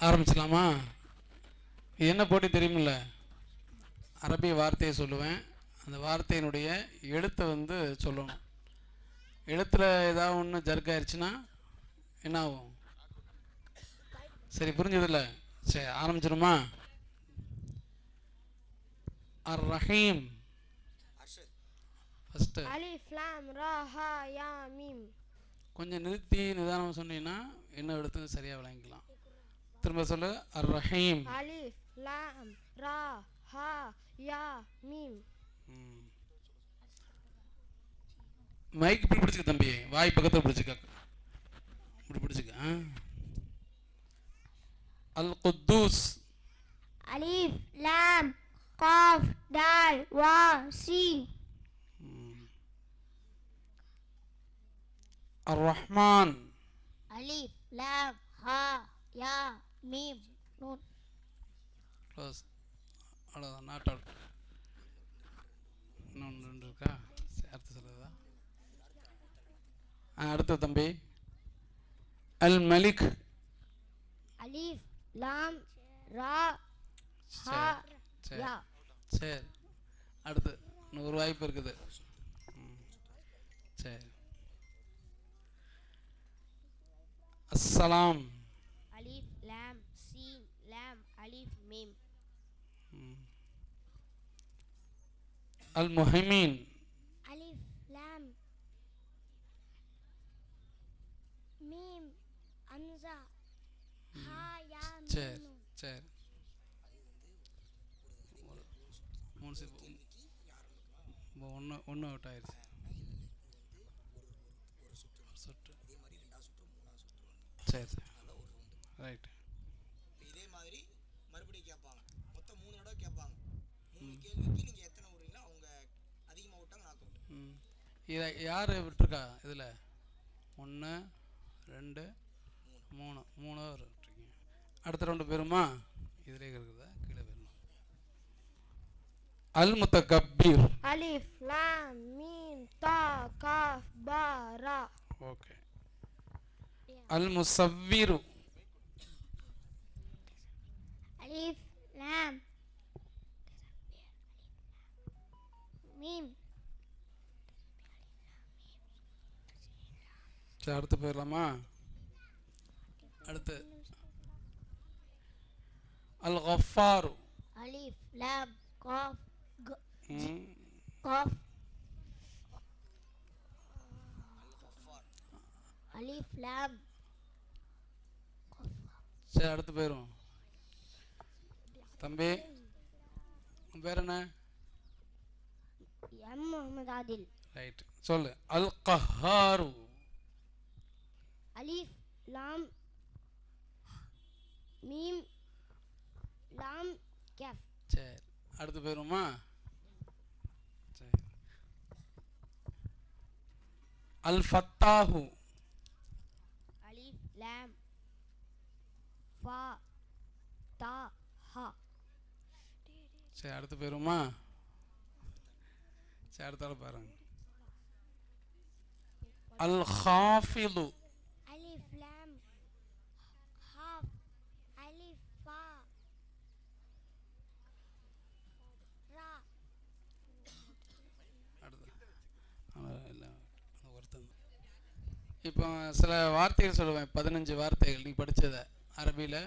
ஆரம்பிச்சலாமா? என்ன போட்டி தெரியுமில்ல? அரபி வார்த்தையை சொல்லுவேன், அந்த வார்த்தையினுடைய எழுத்தை வந்து சொல்லணும். எழுத்தில் ஏதாவது ஒன்று ஜர்க் ஆயிடுச்சுன்னா என்ன ஆகும்? சரி, புரிஞ்சதில்ல? சரி, ஆரம்பிச்சிருமா? அர் ரஹீம். ஃபஸ்ட்டு அலிஃப் லாம் ரா ஹா யா மீம். கொஞ்சம் நிறுத்தி நிதானம் சொன்னீங்கன்னா என்ன எடுத்து சரியாக விளங்கிக்கலாம். திரும்ப சொல்லு. அர் ரஹீம். அலிஃப் லாம் ரா ஹா யா மீம். மைக் இப்படி பிடிச்சிக்க தம்பி, வாய் பக்கத்தில் பிடிச்சிக்க, இப்படி பிடிச்சிக்க. அல் குத்தூஸ். அலிஃப் லாம் காஃப் தால் வா சீன். அர் ரஹ்மான். அலிஃப் லாம் ஹா யா மீம் நூன். க்ளோஸ். அவ்வளோதான், நாட் அவுட். இன்னொன்று ரெண்டு இருக்கா? அடுத்து சொல்லுதா? அடுத்து தம்பி. அல் மலிக். அலிஃப் லாம் ரா ஹா யா. சரி, அடுத்து இன்னும் ஒரு வாய்ப்பு இருக்குது. சரி. அஸ்ஸலாம். அலிஃப் லாம் சீன் லாம் அலிஃப் மீம். அல் முஹைமீன். அலிஃப் லாம் மீம் அம்சா ஹா யா சரி மீம். சரி. ஒன்று அவுட் ஆயிடுச்சு. சரி சரி, ரைட். இதே மாதிரி மறுபடியும் கேட்பாங்க. மொத்தம் 3 தடவை கேட்பாங்க. 3 கேள்விக்கு நீங்கள் எத்தனை விடுறீங்களோ அவங்க அதிகமாக விட்டாங்க நாக் அவுட். இதை யார் விட்டுருக்கா இதில்? 1 2 3 பேர் விட்டுருக்கீங்க. அடுத்த 2 பேருமா? இதிலே இருக்குதா? கீழே போயிடணும். அல் முத்தகப்பீர். அலிஃப் லாம் மீம் தா காஃப் பா ரா. ஓகே. அல் முசவ்விரு. அலிஃப் லாம் மீம். சரி, அடுத்து போயிடலாமா? அடுத்து அல் கஃபாரு. அலிஃப் லாம் காஃப் காஃப். அலிஃப் லாம். சரி, அடுத்து போயிடும். தம்பி, உன் பேர் என்ன? எம் முகமது ஆதில். ரைட், சொல்லு. அல் கஹாரு. அலிஃப் லாம் மீம் லாம் கஃப். சரி, அடுத்து போயிடுமா? சரி. அல் ஃபத்தாஹு. அலிஃப் லாம் ஃபா தா ஹா. சரி, அடுத்து போயிடுமா? சரி, அடுத்தால பாருங்க. அல் ஹாஃபிது. அலிஃப் லாம் ஹாஃப் அலிஃப் ஃபா ரா. அடுத்து இல்லை, ஒருத்தன். இப்போ சில வார்த்தைகள் சொல்லுவேன், 15 வார்த்தைகள். நீ படித்ததை அரபியில்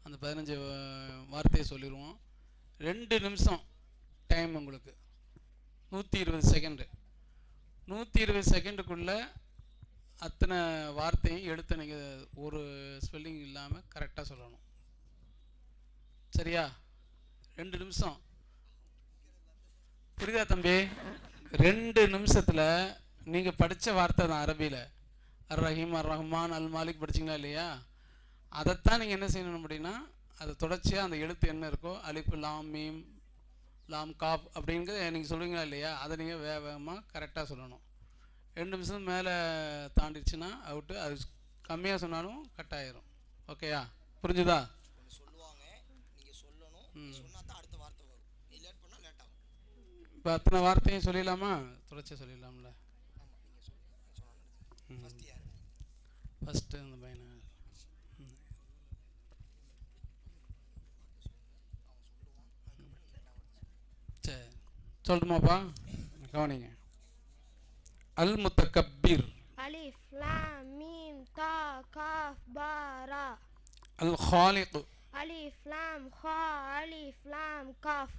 அந்த 15 வார்த்தையை சொல்லிடுவோம். 2 நிமிஷம் டைம் உங்களுக்கு. 120 செகண்டு. 120 செகண்டுக்குள்ளே அத்தனை வார்த்தையும் எடுத்து நீங்கள் ஒரு ஸ்பெல்லிங் இல்லாமல் கரெக்டாக சொல்லணும். சரியா? 2 நிமிஷம். புரியுதா தம்பி? 2 நிமிஷத்தில் நீங்கள் படித்த வார்த்தை தான் அரபியில். அர் ரஹீம், அர் ரஹ்மான், அல் மாலிக் படிச்சிங்களா இல்லையா? அதைத்தான் நீங்கள் என்ன செய்யணும் அப்படின்னா, அதை தொடர்ச்சியாக அந்த எழுத்து என்ன இருக்கோ, அலிஃப் லாம் மீம் லாம் காப் அப்படிங்கிறத நீங்கள் சொல்லுவீங்களா இல்லையா? அதை நீங்கள் வேகமாக கரெக்டாக சொல்லணும். 2 நிமிஷம் மேலே தாண்டிடுச்சுன்னா அவுட்டு. அது கம்மியாக சொன்னாலும் கட் ஆயிரும். ஓகேயா? புரிஞ்சுதா? சொல்லுவாங்க, நீங்கள் சொல்லணும். சொன்னா தான் அடுத்த வார்த்தை வரும். நீ லேட் பண்ணால் லேட் ஆகும். இப்போ அத்தனை வார்த்தையும் சொல்லிடலாமா? தொடர்ச்சியாக சொல்லிடலாம்ல? ஆமாம், நீங்கள் சொல்லுங்கள். ஃபஸ்ட்டு யார்? ஃபஸ்ட்டு அந்த பையனை. சொல்லட்டுமாப்பா? கவனிங்க. அல் முத்தக்கப்பீர். அலிஃப் லாம் மீம் தா காஃப் பா ரா. அல் ஹாலிக். அலிஃப் லாம் ஹா அலிஃப் லாம் காஃப்.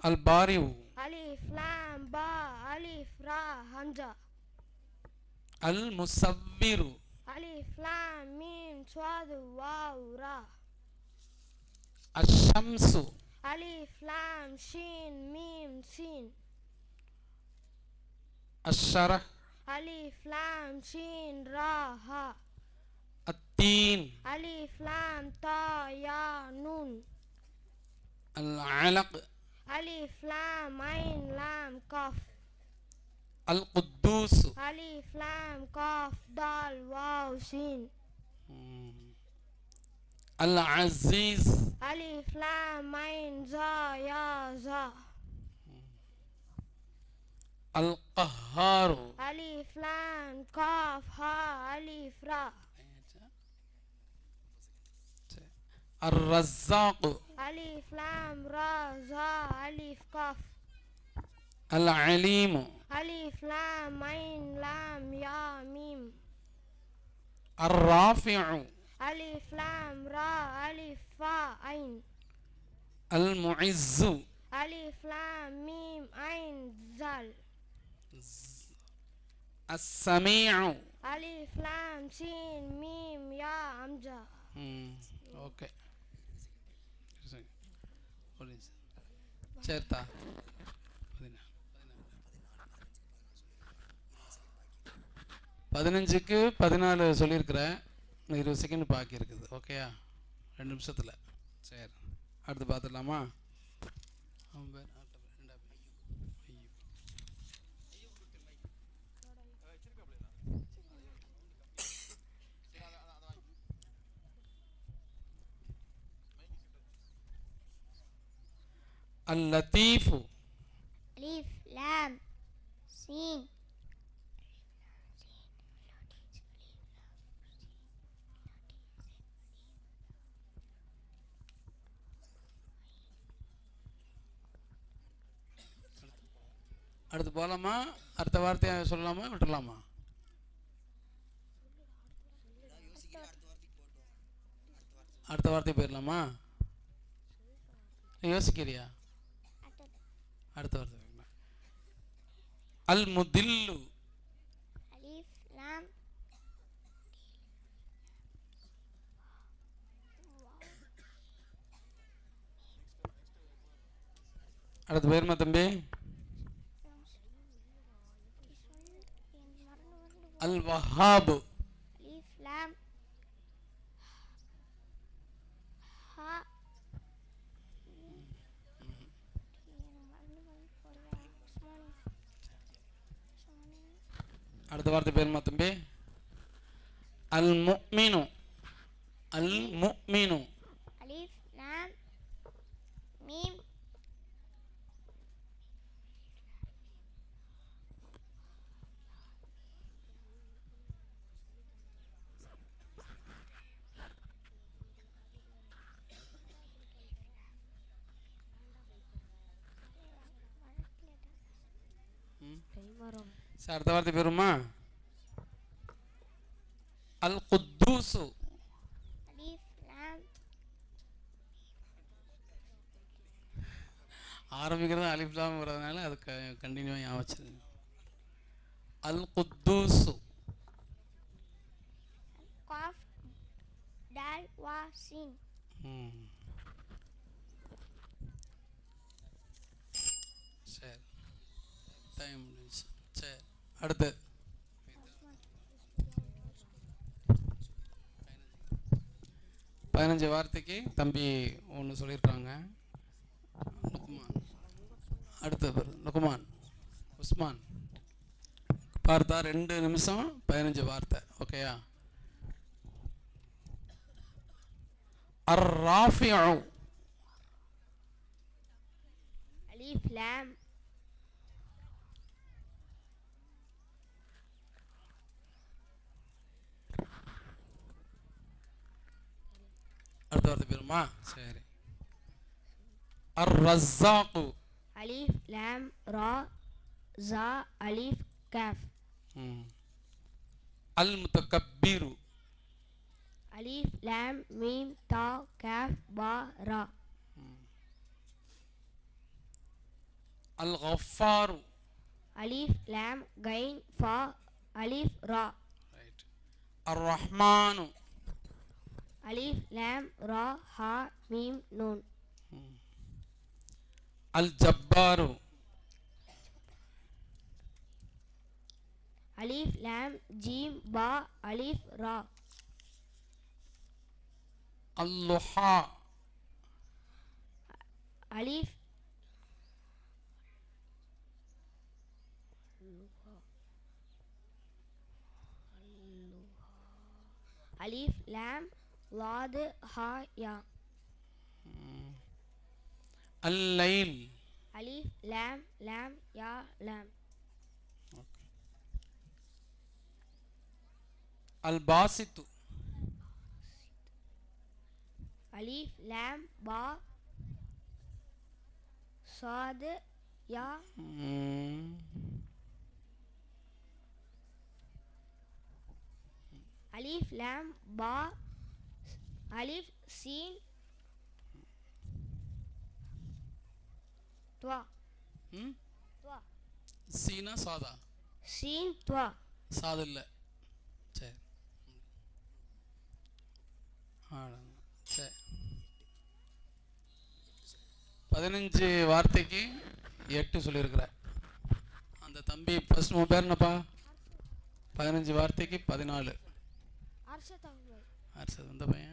அல் பாரிஉ. அலிஃப் லாம் பா அலிஃப் ரா ஹம்சா. அல் முஸவ்விரு. அலிஃப் லாம் மீம் ஸ்வாது வாவ் ரா. அஷ்ஷம்சு. அலிஃப் லாம் ஷீன் மீம் சீன். அஷ்ஷரஹ். அலிஃப் லாம் ஷீன் ரா ஹா. அத்தீன். அலிஃப் லாம் தா யா நூன். அல் அலக். அலிஃப் லாம் ஐன் லாம் காஃப். அல் குத்தூஸ். அலிஃப் லாம் காஃப் தால் வாவ் சீன். அல் அசீஸ். அலிஃப் லாம் ஐன் ஜா யா ஜா. அல் கஹாரு. அலிஃப் லாம் காஃப் ஹா அலிஃப் ரா. அர் ரஸாக். அலிஃப் லாம் ரா ஜா அலிஃப் காஃப். அல் அலீம். அலிஃப் லாம் ஐன் லாம் யா மீம். அர் ராஃபிஉ. அலிஃப் லாம் ரா அலிஃப் ஃபா ஐன். அல் முஇஸ்ஸு. அலிஃப் லாம் மீம் ஐன் ஜால். அஸ்ஸமீஉ. அலிஃப் லாம் சீன் மீம் யா ஹம்சா. ஓகே. சேர்த்தா 15க்கு 14 சொல்லியிருக்கிறேன். 20 செகண்ட் பாக்கி இருக்குது. ஓகேயா? 2 நிமிஷத்தில். சரி, அடுத்து பார்த்துடலாமா? அல் லத்தீஃபு. அலிஃப் லாம் சீன். அடுத்து போகலாமா? அடுத்த வார்த்தையை சொல்லலாமா, விட்டுடலாமா? அடுத்த வார்த்தை போயிடலாமா? யோசிக்கிறியா? அடுத்த வார்த்தை அல் முதில்லு. அலிஃப் லாம் அடுத்து போயிருமா தம்பி? அல் வஹாபு. அலிஃப் லாம் ஹா. அடுத்த வார்த்தை பேருமா தம்பி? அல் முஃமினு. அல் முஃமினு. அலிஃப் லாம் மீம் சார், அடுத்த வார்த்தை பேருமா? அல் குத்தூசு. அலிஃப் லாம் ஆரம்பிக்கிறது அலிஃப் லாம் வரதுனால அது கண்டினியூவாக ஞாபகம் வச்சுருங்க. அல் குத்தூசு. காஃப் தால் வா சீன். சரி, டைம் முடிஞ்சு. சரி, அடுத்து 15 வார்த்தைக்கு தம்பி ஒன்று சொல்லியிருக்காங்க. லுக்மான். அடுத்த பேர் லுக்மான் உஸ்மான். பார்த்தா 2 நிமிஷம் 15 வார்த்தை. ஓகேயா? அர் ராஃபிஉ. அலிஃப் லாம் அடுத்த வார்த்தை பேருமா? சரி, அர் ரஸாக்கு. அலிஃப் லாம் ரா ஜா அலிஃப் காஃப். அல் முத்தகப்பீரு. அலிஃப் லாம் மீம் தா காஃப் பா ரா. அல் கஃபாரு. அலிஃப் லாம் கைன் ஃபா அலிஃப் ரா. ரைட். அர் ரஹ்மானு. அலிஃப் லாம் ரா ஹா மீம் நூன். அல் ஜப்பாரு. அலிஃப் லாம் ஜீம் பா அலிஃப் ரா. அல்லுஹா. அலிஃப் அலிஃப் லாம் லாது ஹா யா. அல் லைல். அலிஃப் லாம் லாம் யா லாம். அல் பாசித்து. அலிஃப் லாம் பா சாது யா. அலிஃப் லாம் பா அலிஃப் சீன் துவா. துவா சீனா சாதா? சீன் துவா. சாது இல்லை. சரி சரி. 15 வார்த்தைக்கு 8 சொல்லியிருக்கிற அந்த தம்பி ஃபர்ஸ்ட் உன் பேர் என்னப்பா? 15 வார்த்தைக்கு 14. அர்ஷத் அஹ்மத். அர்ஷத் இந்த பையன்